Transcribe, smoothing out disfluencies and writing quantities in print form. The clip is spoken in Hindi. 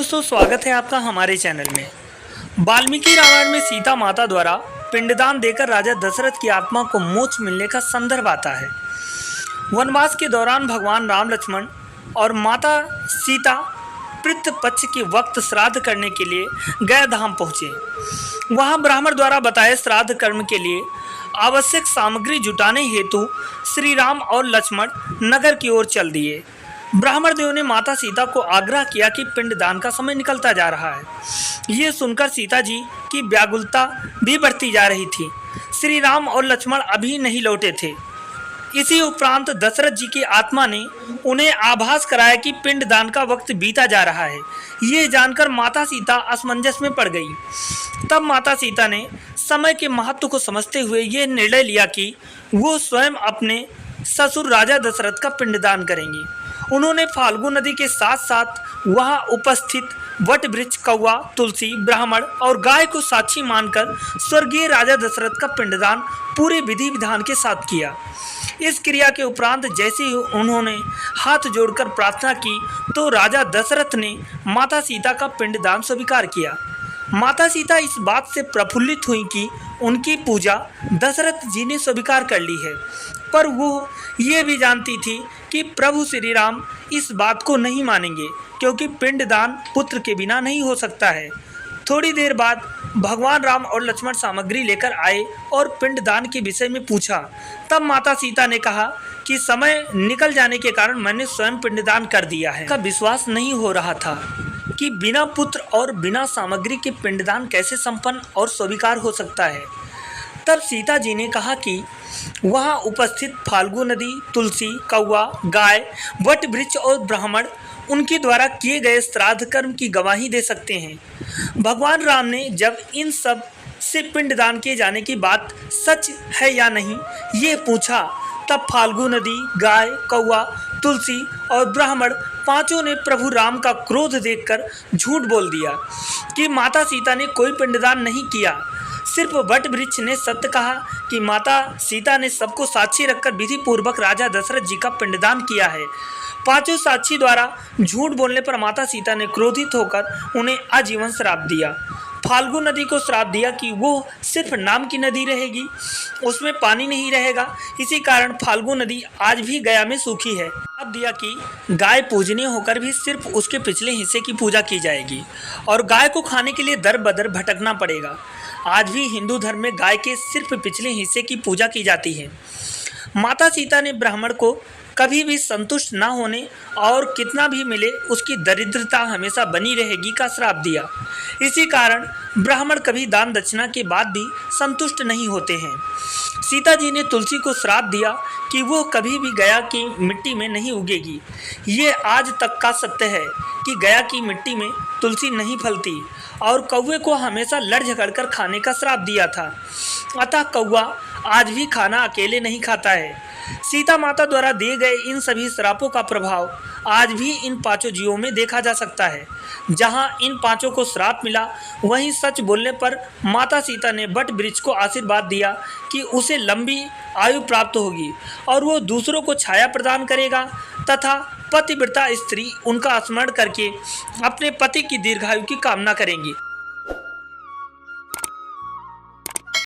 दोस्तों स्वागत है आपका हमारे चैनल में। वाल्मीकि रामायण में सीता माता द्वारा पिंडदान देकर राजा दशरथ की आत्मा को मोक्ष मिलने का संदर्भ आता है। वनवास के दौरान भगवान राम लक्ष्मण और माता सीता पितृ पक्ष के वक्त श्राद्ध करने के लिए गया धाम पहुँचे। वहाँ ब्राह्मण द्वारा बताए श्राद्ध कर्म के लिए आवश्यक सामग्री जुटाने हेतु श्री राम और लक्ष्मण नगर की ओर चल दिए। ब्राह्मण देव ने माता सीता को आग्रह किया कि पिंडदान का समय निकलता जा रहा है। ये सुनकर सीता जी की व्याकुलता भी बढ़ती जा रही थी। श्री राम और लक्ष्मण अभी नहीं लौटे थे। इसी उपरांत दशरथ जी की आत्मा ने उन्हें आभास कराया कि पिंडदान का वक्त बीता जा रहा है। ये जानकर माता सीता असमंजस में पड़ गई। तब माता सीता ने समय के महत्व को समझते हुए ये निर्णय लिया कि वो स्वयं अपने ससुर राजा दशरथ का पिंडदान करेंगी। उन्होंने फाल्गु नदी के साथ साथ वहां उपस्थित वट वृक्ष, कौवा, तुलसी, ब्राह्मण और गाय को साक्षी मानकर स्वर्गीय राजा दशरथ का पिंडदान पूरे विधि विधान के साथ किया। इस क्रिया के उपरांत जैसे ही उन्होंने हाथ जोड़कर प्रार्थना की तो राजा दशरथ ने माता सीता का पिंडदान स्वीकार किया। माता सीता इस बात से प्रफुल्लित हुई कि उनकी पूजा दशरथ जी ने स्वीकार कर ली है, पर वो ये भी जानती थी कि प्रभु श्री राम इस बात को नहीं मानेंगे, क्योंकि पिंडदान पुत्र के बिना नहीं हो सकता है। थोड़ी देर बाद भगवान राम और लक्ष्मण सामग्री लेकर आए और पिंडदान के विषय में पूछा। तब माता सीता ने कहा कि समय निकल जाने के कारण मैंने स्वयं पिंडदान कर दिया है। का विश्वास नहीं हो रहा था कि बिना पुत्र और बिना सामग्री के पिंडदान कैसे संपन्न और स्वीकार हो सकता है। तब सीता जी ने कहा कि वहाँ उपस्थित फाल्गु नदी, तुलसी, कौवा, गाय, वट वृक्ष और ब्राह्मण उनके द्वारा किए गए श्राद्ध कर्म की गवाही दे सकते हैं। भगवान राम ने जब इन सब से पिंडदान किए जाने की बात सच है या नहीं ये पूछा, तब फाल्गु नदी, गाय, कौवा, तुलसी और ब्राह्मण पांचों ने प्रभु राम का क्रोध देखकर झूठ बोल दिया कि माता सीता ने कोई पिंडदान नहीं किया। सिर्फ वट वृक्ष ने सत्य कहा कि माता सीता ने सबको साक्षी रखकर विधि पूर्वक राजा दशरथ जी का पिंडदान किया है। पांचों साक्षी द्वारा झूठ बोलने पर माता सीता ने क्रोधित होकर उन्हें आजीवन श्राप दिया। फाल्गु नदी को श्राप दिया कि वो सिर्फ नाम की नदी रहेगी, उसमें पानी नहीं रहेगा। इसी कारण फाल्गु नदी आज भी गया में सूखी है। अब दिया कि गाय पूजनीय होकर भी सिर्फ उसके पिछले हिस्से की पूजा की जाएगी और गाय को खाने के लिए दर बदर भटकना पड़ेगा। आज भी हिंदू धर्म में गाय के सिर्फ पिछले हिस्से की पूजा की जाती है। माता सीता ने ब्राह्मण को कभी भी संतुष्ट न होने और कितना भी मिले उसकी दरिद्रता हमेशा बनी रहेगी का श्राप दिया। इसी कारण ब्राह्मण कभी दान दक्षिणा के बाद भी संतुष्ट नहीं होते हैं। सीता जी ने तुलसी को श्राप दिया कि वो कभी भी गया की मिट्टी में नहीं उगेगी। ये आज तक का सत्य है कि गया की मिट्टी में तुलसी नहीं फलती। और कौवे को हमेशा लड़ झगड़ कर खाने का श्राप दिया था, अतः कौवा आज भी खाना अकेले नहीं खाता है। सीता माता द्वारा दिए गए इन सभी श्रापों का प्रभाव आज भी इन पांचों जीवों में देखा जा सकता है। जहां इन पांचों को श्राप मिला, वहीं सच बोलने पर माता सीता ने वट वृक्ष को आशीर्वाद दिया कि उसे लंबी आयु प्राप्त होगी और वो दूसरों को छाया प्रदान करेगा तथा पतिव्रता स्त्री उनका स्मरण करके अपने पति की दीर्घायु की कामना करेंगी।